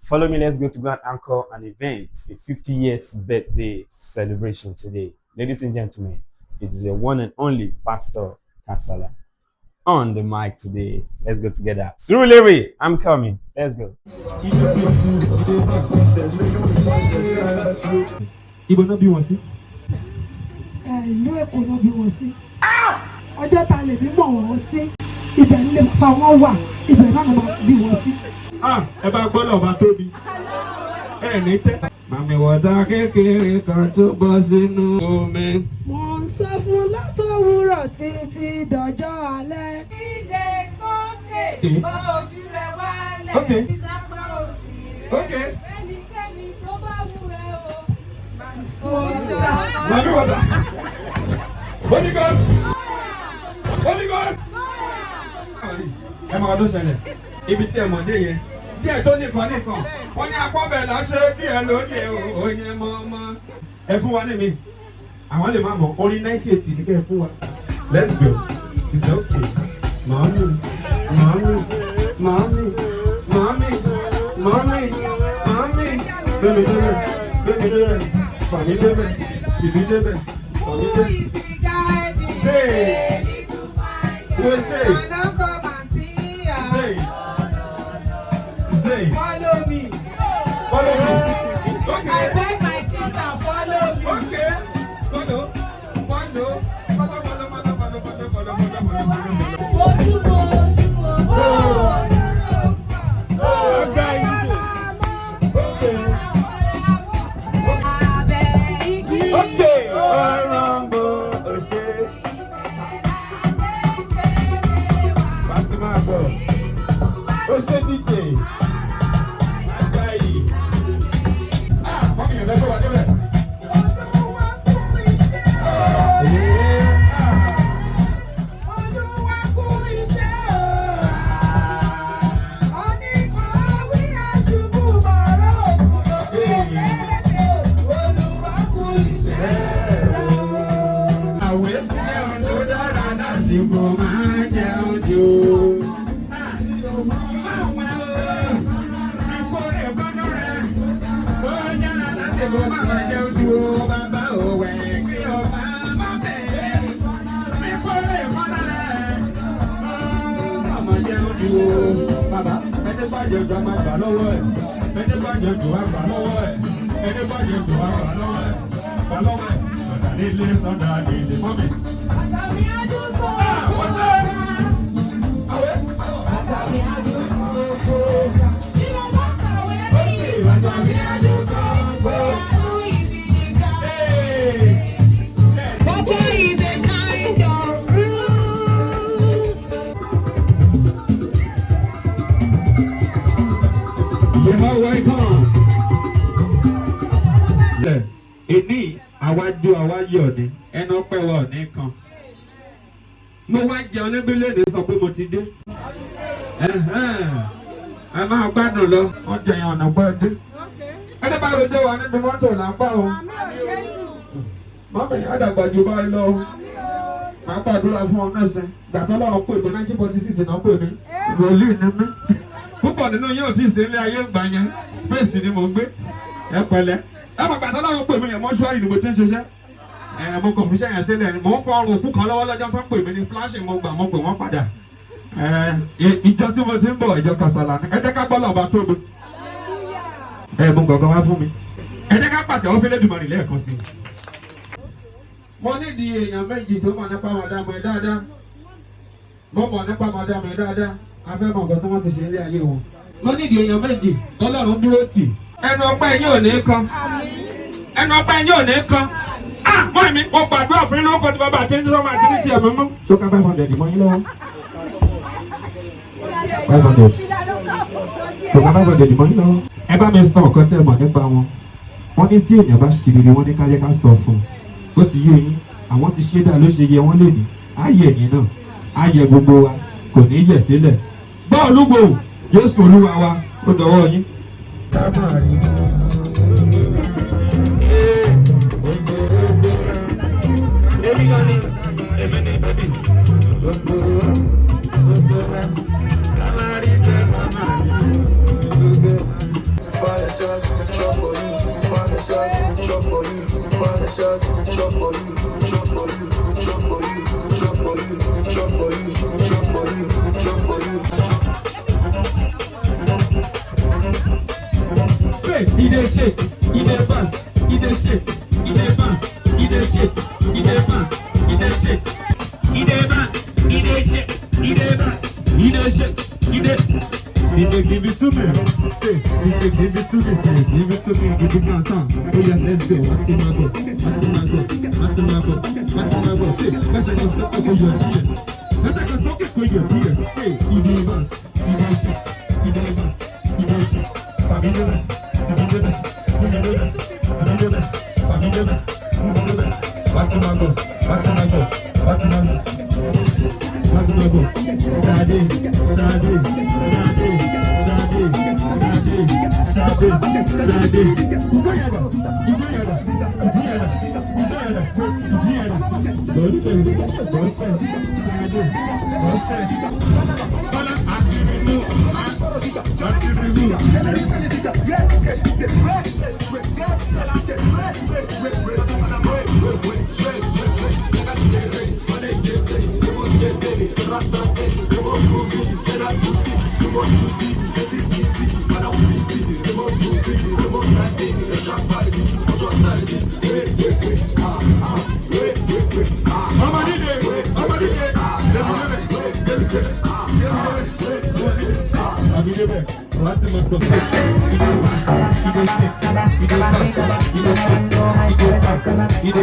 Follow me, let's go to go and anchor an event, a 50 years birthday celebration today. Ladies and gentlemen, it is the one and only Pastor Kasala on the mic today. Let's go together. Surulere, I'm coming. Let's go. Ibo náà bí wọn sí. Ìlú Èkó náà bí wọn sí. Ọjọ́ ta lè bí mọ̀ wọ́n sí. Ibẹ̀ nílé bàbá wọn wà. Ibẹ̀ náà máa bí wọn sí. Ẹ bá gbọ́ lọ́ọ́ bá tóbi. Ẹ ní tẹ́. Màmí wọ̀tá kékeré kan tó bọ́ sínú omi. Mo ń sọ fún látòwúrọ̀ títí dọjọ́ alẹ́. Ìdè sókè, bá ojú rẹ̀ wálẹ̀. Ìsapá òsì rẹ̀. Ẹnikẹ́ni tó bá wù ẹ́ o. Màmí wọ̀tá. Holy Ghost. Holy Ghost. Ẹ máa tó ṣẹlẹ̀. Ibi tí ẹ mọ̀ dé yẹn. Díẹ̀ tó nìkan. Wọ́n ní apọ́bẹ̀ láṣẹ bí ẹ lóde òye mọ́. Ẹ fún wa ní mi. Àwọn lè máa mọ̀ orin 1980 ní kẹ́ ẹ fún wa. Let's go. It's okay. Màámi. Gbẹ̀mí débẹ̀. Fàmí débẹ̀. Tìbí débẹ̀. Fàmí débẹ̀. Say. Who is say? Say. Follow me. Okay. I beg my sister follow me. Okay. Follow. Bàbá, ẹni bá jẹ jù àgbà lọ́wọ́ ẹ̀. Ẹni bá jẹ jù àgbà lọ́wọ́ ẹ̀. Ẹni bá jẹ jù àgbà lọ́wọ́ ẹ̀. Ọlọ́wọ́ ẹ̀. Sọ̀dà líle sọ̀dà líle mọ́mì. Àtàmì àdúgbò. Wọ́n tẹ́. Àwẹ̀. Àtàmì àdúgbò. Ìwọ bá kàwé ní. Àtàmì àdúgbò. Papa is a kind of rule. You're welcome. Èní àwájú àwáyọ̀ ni ẹnu ọpẹ́ wa ò ní kan. Mo wá jẹun níbí lónìí sọ pé mo ti dé. Ẹ máa gbádùn lọ. Wọ́n jẹ yẹn ọ̀nà pẹ́ dé. Ẹni bá rojọ́ wa níbi mọ́tò là ń bá o. Mọ́mí àdàgbà jù bá lọ. Màá gbàdúrà fún ọ náà sẹ́n. Gbàtọ́ lọ́run pè mí 1946 náà pè mí. Ìrọ̀lẹ́ ní mí. Púpọ̀ nínú yóò tí ì sí ilé ayé ìgbà yẹn. Space ni mo ń gbé. Ẹ pẹ̀lẹ́. Ẹ mọ̀ gbàtọ́ lọ́run pè mí yẹn mọ́ṣúárì ni mo ti ń ṣiṣẹ́. Mo kàn fi iṣẹ́ yẹn sílẹ̀ ni. Mò ń fọ ọrùn òkú kan lọ́wọ́ lọ́jọ́ tó ń pè mí ní flashing mo gbà mo pè wọ́n padà. Ìjọ tí mo ti ń bọ̀ ìjọ Kasala ni. Ẹ jẹ́ ká gbọ́ lọ́ba tóbi. Mo gọ̀gọ̀ wá fún mi. Ẹ jẹ́ ká pàtẹ́wọ́ fẹ́lẹ́ dùmarì lẹ́ẹ̀kan sí i. Mo nídìí èèyàn méjì tó mọ̀ nípa màdàmú ẹ̀ dáadáa. Mo mọ̀ nípa màdàmú ẹ̀ dáadáa. A fẹ́ mọ̀ nǹkan tí wọ́n ti ṣe ilé ayé wọn. Mo nídìí èèyàn méjì Ọlọ́run dúró tì. Ẹnu ọpẹ́ yín ò ní kan. Ẹnu ọpẹ́ yín ò ní kan. Mọ́ mi, mo gbàdúrà fún yín lórúkọ tí bàbá àti ní sọ́mọ àti ní tiẹ̀ mímú. Ṣókà 500 mọ́ yín lọ́wọ́. 500. Ṣókà 500 mọ́ yín lọ́wọ́. Ẹ bá mi sọ nǹkan tí ẹ mọ̀ nípa wọn. Wọ́n ní tí èèyàn bá ṣe rere wọ́n ní ká sọ fún un. Ó ti yé yín. Àwọn ti ṣe dáa ló ṣe yẹ wọ́n lè ní. Á yẹ ẹ̀yin náà. Á yẹ gbogbo wa. Kò ní yẹ̀ sílẹ̀. Bọ́ọ̀lù gbòò. Jésù Olúwa wa. Ó dọwọ́ yín. shot, shot for you. One shot, shot for you. One shot, shot for you. Shot for you. Shot for you. Shot for you. Shot for you. Shot for you. Shot for you. Say, he dey shake, he dey bounce, he dey shake, he dey bounce, he dey shake, he dey bounce, he dey shake, he dey bounce, he dey shake, he dey bounce, he dey shake, he dey. DJ give it to me, say, DJ give it to me, say, give it to me, give it dance on. Oh yeah, let's go, what's in my go, what's in my go, what's in my go, what's in my go, say, let's go stop for your dear, let's go stop for your dear, say, he dey bounce, he dey shake, he dey bounce, he dey shake, family. What's my go? What's my go? What's my go? What's my go? Sade, He